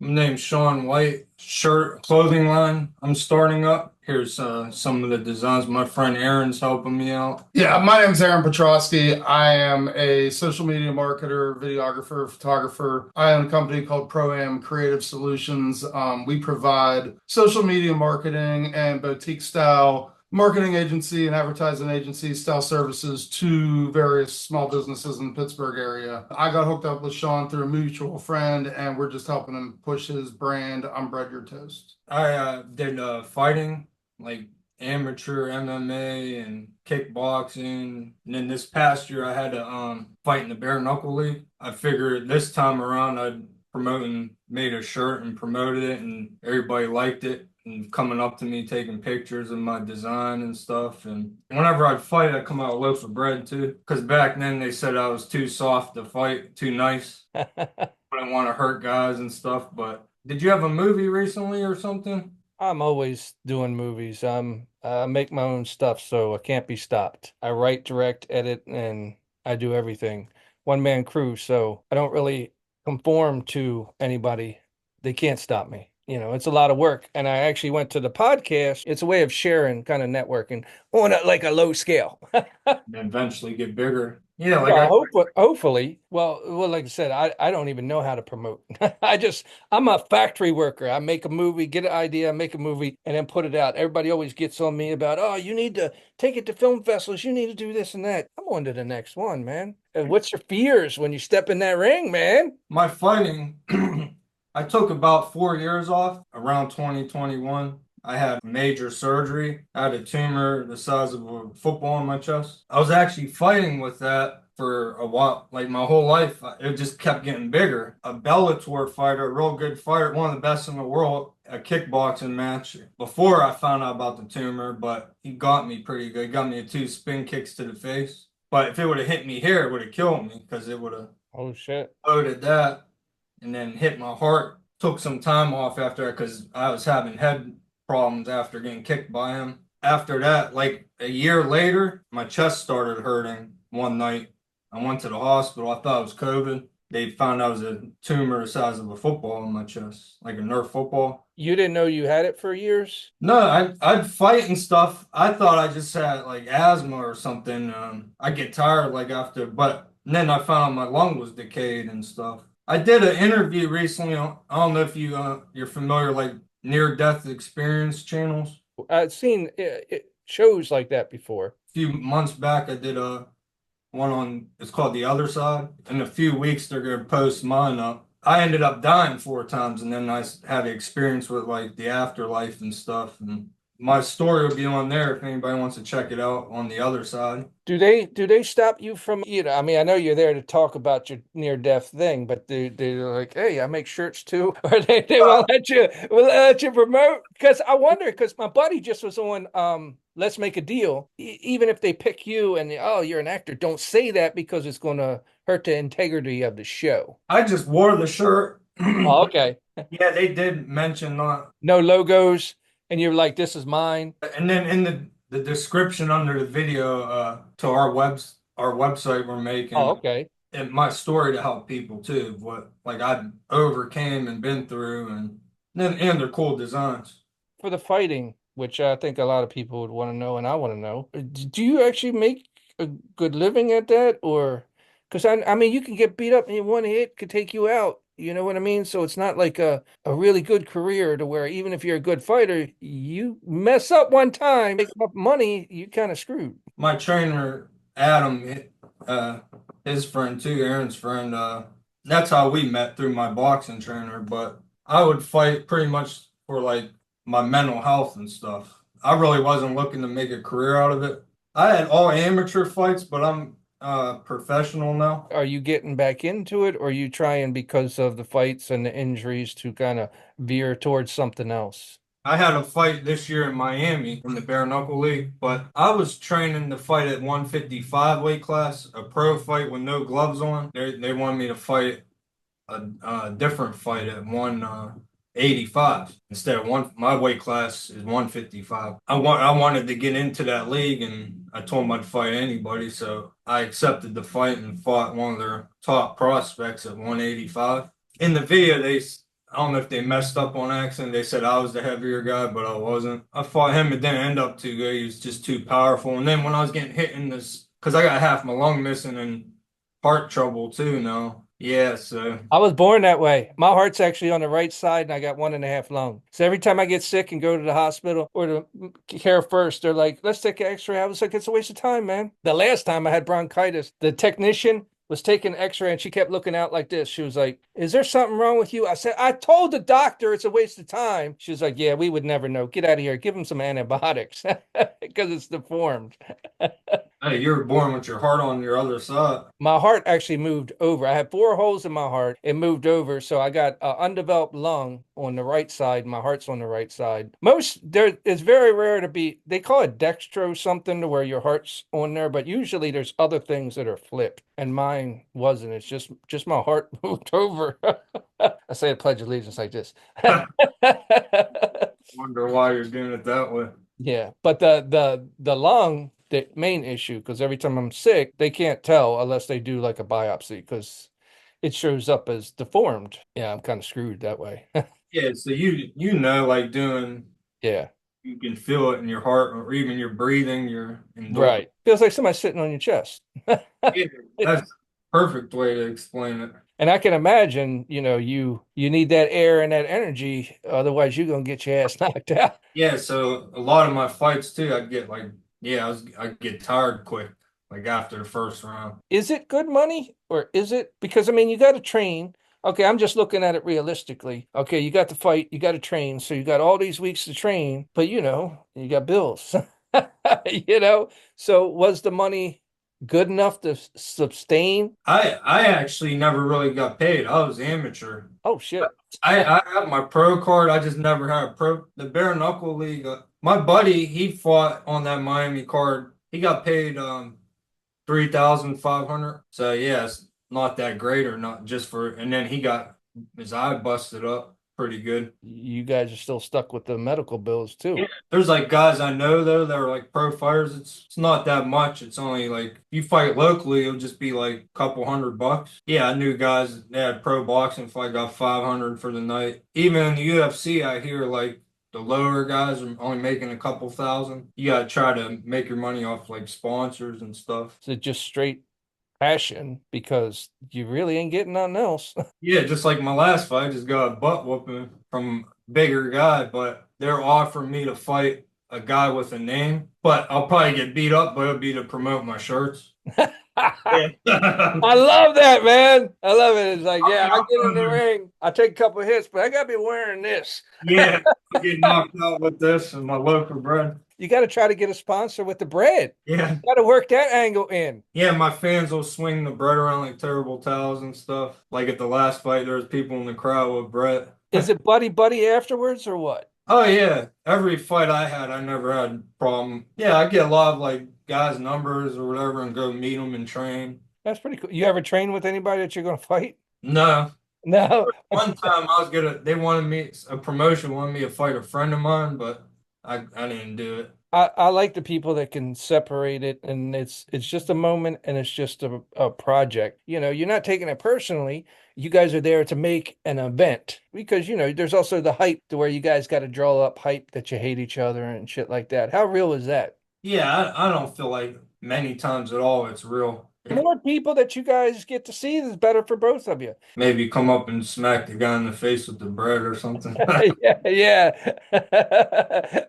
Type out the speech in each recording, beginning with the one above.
My name's Sean White. Shirt clothing line I'm starting up. Here's some of the designs. My friend Aaron's helping me out. Yeah, my name's Aaron Petrosky. I am a social media marketer, videographer, photographer. I own a company called Pro-Am Creative Solutions. We provide social media marketing and boutique style marketing agency and advertising agency style services to various small businesses in the Pittsburgh area. I got hooked up with Sean through a mutual friend, and we're just helping him push his brand, I'm Bread Your Toast. I did fighting, like amateur MMA and kickboxing. And then this past year I had to fight in the bare knuckle league. I figured this time around I'd promote and made a shirt and promoted it and everybody liked it and coming up to me taking pictures of my design and stuff. And whenever I'd fight, I'd come out a loaf of bread too. Because back then they said I was too soft to fight, too nice. I didn't want to hurt guys and stuff, but did you have a movie recently or something? I'm always doing movies. I make my own stuff, so I can't be stopped. I write, direct, edit, and I do everything. One man crew, so I don't really conform to anybody. They can't stop me. It's a lot of work. And I actually went to the podcast. It's a way of sharing, kind of networking on like a low scale. And eventually get bigger. Yeah, like Well, I hopefully. Well, like I said, I don't even know how to promote. I'm a factory worker. I make a movie, get an idea, make a movie, and then put it out. Everybody always gets on me about, oh, you need to take it to film festivals. You need to do this and that. I'm on to the next one, man. And what's your fears when you step in that ring, man? my fighting, I took about 4 years off around 2021. I had major surgery. I had a tumor the size of a football in my chest. I was actually fighting with that for a while, like my whole life. It just kept getting bigger. A Bellator fighter, a real good fighter, one of the best in the world, a kickboxing match before I found out about the tumor, but he got me pretty good. He got me two spin kicks to the face. But if it would have hit me here, it would have killed me because it would have Oh shit. loaded that and then hit my heart. Took some time off after that because I was having head problems after getting kicked by him. After that, like a year later, my chest started hurting one night. I went to the hospital. I thought it was COVID. They found out it was a tumor the size of a football in my chest, like a Nerf football. You didn't know you had it for years? No, I'd fight and stuff. I thought I just had like asthma or something. I get tired like after, but then I found out my lung was decayed and stuff. I did an interview recently. I don't know if you're familiar like near death experience channels. I've seen shows like that before. A few months back, I did a one on. It's called The Other Side. In a few weeks, they're gonna post mine up. I ended up dying 4 times, and then had the experience with like the afterlife and stuff. And my story will be on there if anybody wants to check it out on the other side. Do they stop you from, I mean, I know you're there to talk about your near death thing, but they're like, hey, I make shirts too, or they won't let you promote? Because I wonder, because my buddy just was on Let's Make a Deal. Even if they pick you and oh, you're an actor, don't say that because it's gonna hurt the integrity of the show. I just wore the shirt. Oh, okay. Yeah, they did mention that. No logos, and you're like, this is mine. And then in the description under the video to our website we're Oh, making okay. and my story to help people too, what like I overcame and been through and they're cool designs. For the fighting, which I think a lot of people would want to know, and I want to know, do you actually make a good living at that, or because I mean, you can get beat up and one hit could take you out. You know what I mean? So it's not like a really good career to where even if you're a good fighter, you mess up one time, make enough money, you kind of screwed. My trainer Adam, his friend too, Aaron's friend, that's how we met through my boxing trainer. But I would fight pretty much for like my mental health and stuff. I really wasn't looking to make a career out of it. I had all amateur fights, but I'm professional now. Are you getting back into it, or are you trying because of the fights and the injuries to kind of veer towards something else? I had a fight this year in Miami in the bare knuckle league, but I was training to fight at 155 weight class, a pro fight with no gloves on. They wanted me to fight a different fight at 185 instead of one. My weight class is 155. I wanted to get into that league, and I told them I'd fight anybody, so I accepted the fight and fought one of their top prospects at 185. In the video, I don't know if they messed up on accident. They said I was the heavier guy, but I wasn't. I fought him. It didn't end up too good. He was just too powerful. And then when I was getting hit in this, because I got half my lung missing and heart trouble too now. Yeah, so I was born that way. My heart's actually on the right side, and I got 1.5 lung. So every time I get sick and go to the hospital or to care first, they're like, "Let's take an X-ray." I was like, "It's a waste of time, man." The last time I had bronchitis, the technician was taking an X-ray, and she kept looking out like this. She was like, "Is there something wrong with you?" I said, "I told the doctor it's a waste of time." She was like, "Yeah, we would never know. Get out of here. Give him some antibiotics because it's deformed." hey, you were born with your heart on your other side. My heart actually moved over. I had 4 holes in my heart. It moved over. So I got an undeveloped lung on the right side. My heart's on the right side. It's very rare to be, they call it dextro something to where your heart's on there, but usually there's other things that are flipped. And mine wasn't. It's just my heart moved over. I say a pledge of allegiance like this. Wonder why you're doing it that way. Yeah, but the lung, the main issue, because every time I'm sick, they can't tell unless they do like a biopsy because it shows up as deformed. Yeah, I'm kind of screwed that way. Yeah, so you know, like doing, Yeah, you can feel it in your heart or even your breathing, your endorphin. right. Feels like somebody's sitting on your chest. Yeah, that's the perfect way to explain it. And I can imagine, you need that air and that energy, otherwise you're gonna get your ass knocked out. Yeah, so a lot of my fights too, I'd get like, I'd get tired quick, like after the first round. Is it good money or is it because I mean you got to train. Okay, I'm just looking at it realistically. Okay, you got to fight, you got to train, so you got all these weeks to train, but you got bills. You know, so was the money good enough to sustain? I actually never really got paid. I was amateur. Oh shit. I have my pro card. I just never had a pro. The bare knuckle league. My buddy, he fought on that Miami card. He got paid 3,500. So yeah, it's not that great or not just for. And then he got his eye busted up pretty good. You guys are still stuck with the medical bills Yeah, too. there's like guys I know though that are like pro fighters. It's not that much. It's only like if you fight locally, it'll just be like a couple $100. Yeah, I knew guys that had pro boxing fight got 500 for the night. Even in the UFC, I hear like the lower guys are only making a couple thousand. You gotta try to make your money off like sponsors and stuff. Is it just straight passion because you really ain't getting nothing else? Yeah, just like my last fight, I just got a butt whooping from a bigger guy, but they're offering me to fight a guy with a name, but I'll probably get beat up, but it'll be to promote my shirts. I Yeah. love that, man. I love it. It's like, yeah, I get in the I'm ring, I take a couple of hits, but I gotta be wearing this. yeah, I get knocked out with this and my local bread. You got to try to get a sponsor with the bread. Yeah. Got to work that angle in. Yeah, my fans will swing the bread around like terrible towels and stuff. Like at the last fight, there was people in the crowd with bread. Is it buddy buddy afterwards or what? Oh yeah, every fight I had, I never had a problem. Yeah, I get a lot of like guys' numbers or whatever and go meet them and train. That's pretty cool. You ever train with anybody that you're going to fight? No, No. one time I was they wanted me, a promotion wanted me to fight a friend of mine, but I didn't do it. I like the people that can separate it and it's just a moment and it's just a project. You're not taking it personally. You guys are there to make an event because there's also the hype to where you guys got to draw up hype that you hate each other and shit like that. How real is that? Yeah, I don't feel like many times at all it's real. More people that you guys get to see is better for both of you. Maybe come up and smack the guy in the face with the bread or something. Yeah, yeah.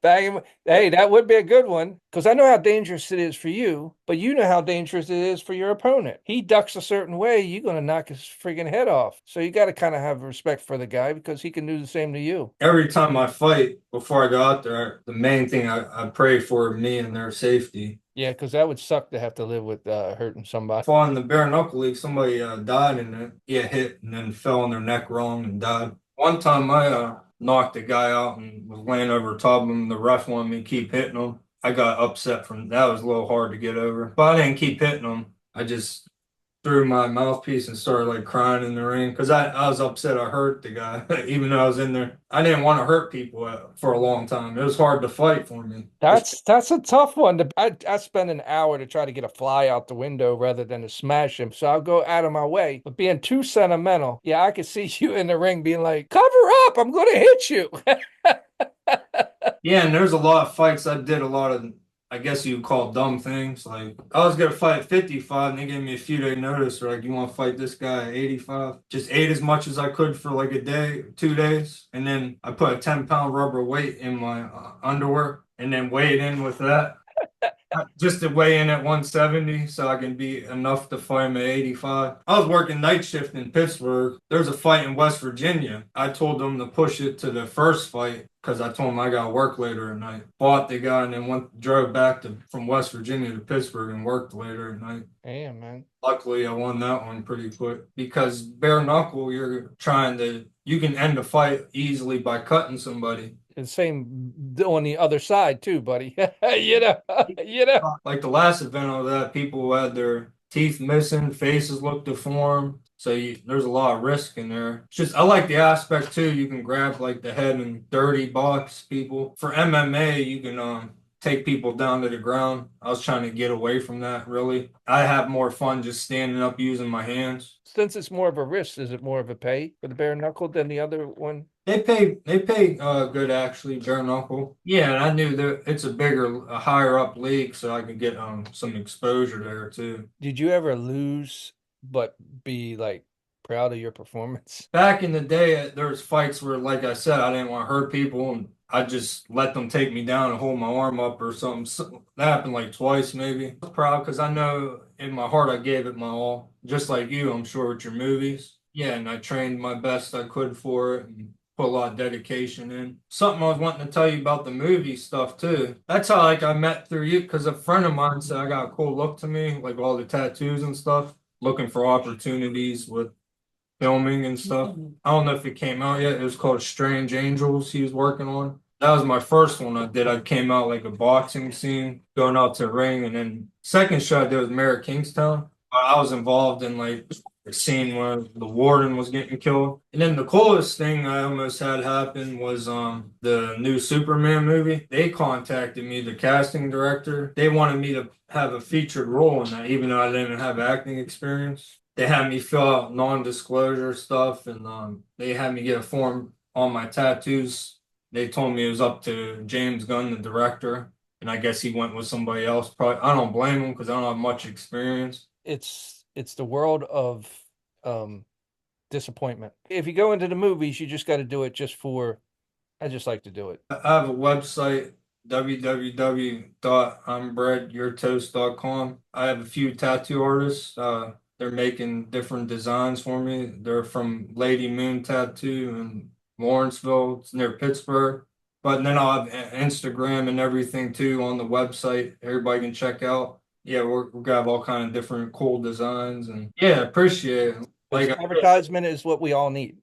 Bang him. Hey, that would be a good one because I know how dangerous it is for you, but you know how dangerous it is for your opponent. He ducks a certain way, you're going to knock his freaking head off. So you got to kind of have respect for the guy because he can do the same to you. Every time I fight, before I go out there, the main thing I pray for me and their safety. Yeah, because that would suck to have to live with hurting somebody. Fought in the bare knuckle league, somebody died and then yeah hit and then fell on their neck wrong and died. One time I knocked a guy out and was laying over top of him. The ref wanted me to keep hitting him. I got upset from that. Was a little hard to get over, but I didn't keep hitting him. I just threw my mouthpiece and started like crying in the ring because I was upset I hurt the guy, even though I was in there. I didn't want to hurt people for a long time. It was hard to fight for me. That's a tough one. I spend an hour to try to get a fly out the window rather than to smash him. So I'll go out of my way. But being too sentimental, yeah, I could see you in the ring being like, "Cover up! I'm going to hit you." Yeah, and there's a lot of fights I did a lot of, I guess you would call dumb things. Like I was gonna fight at 55 and they gave me a few day notice. They're like, you want to fight this guy at 85? Just ate as much as I could for like a day, 2 days. And then I put a 10-pound rubber weight in my underwear and then weighed in with that. Just to weigh in at 170 so I can be enough to fight him at 85. I was working night shift in Pittsburgh. There's a fight in West Virginia. I told them to push it to the first fight because I told them I got to work later at night. Fought the guy and then drove back from West Virginia to Pittsburgh and worked later at night. Damn, man. Luckily, I won that one pretty quick because bare knuckle, you can end a fight easily by cutting somebody. The same on the other side too, buddy. You know, you know. Like the last event of that, people had their teeth missing, faces look deformed. So there's a lot of risk in there. It's just I like the aspect too. You can grab like the head and dirty box people. For MMA, you can take people down to the ground. I was trying to get away from that really. I have more fun just standing up using my hands. Since it's more of a risk, is it more of a pay for the bare knuckle than the other one? They pay good actually, bare knuckle. Yeah, and I knew that it's a higher up league, so I could get some exposure there too. Did you ever lose but be like proud of your performance? Back in the day, there was fights where, like I said, I didn't want to hurt people, and I just let them take me down and hold my arm up or something. That happened like twice, maybe. I was proud because I know in my heart I gave it my all, just like you, I'm sure, with your movies. Yeah, and I trained my best I could for it and put a lot of dedication in. Something I was wanting to tell you about the movie stuff too. That's how like I met through you because a friend of mine said I got a cool look to me, like all the tattoos and stuff, looking for opportunities with filming and stuff. I don't know if it came out yet. It was called Strange Angels he was working on. That was my first one I did. I came out like a boxing scene, going out to the ring, and then second shot I did was Mayor of Kingstown. I was involved in like a scene where the warden was getting killed. And then the coolest thing I almost had happen was the new Superman movie. They contacted me, the casting director. They wanted me to have a featured role in that, even though I didn't have acting experience. They had me fill out non-disclosure stuff, and they had me get a form on my tattoos. They told me it was up to James Gunn, the director, and I guess he went with somebody else. Probably, I don't blame him because I don't have much experience. It's the world of um disappointment. If you go into the movies, you just got to do it just for, I just like to do it. I have a website, www.imbreadyourtoast.com. I have a few tattoo artists. They're making different designs for me. They're from Lady Moon Tattoo in Lawrenceville. It's near Pittsburgh. But then I'll have Instagram and everything too on the website. Everybody can check out. Yeah, we're gonna have all kind of different cool designs and yeah, appreciate it. Like Advertisement is what we all need.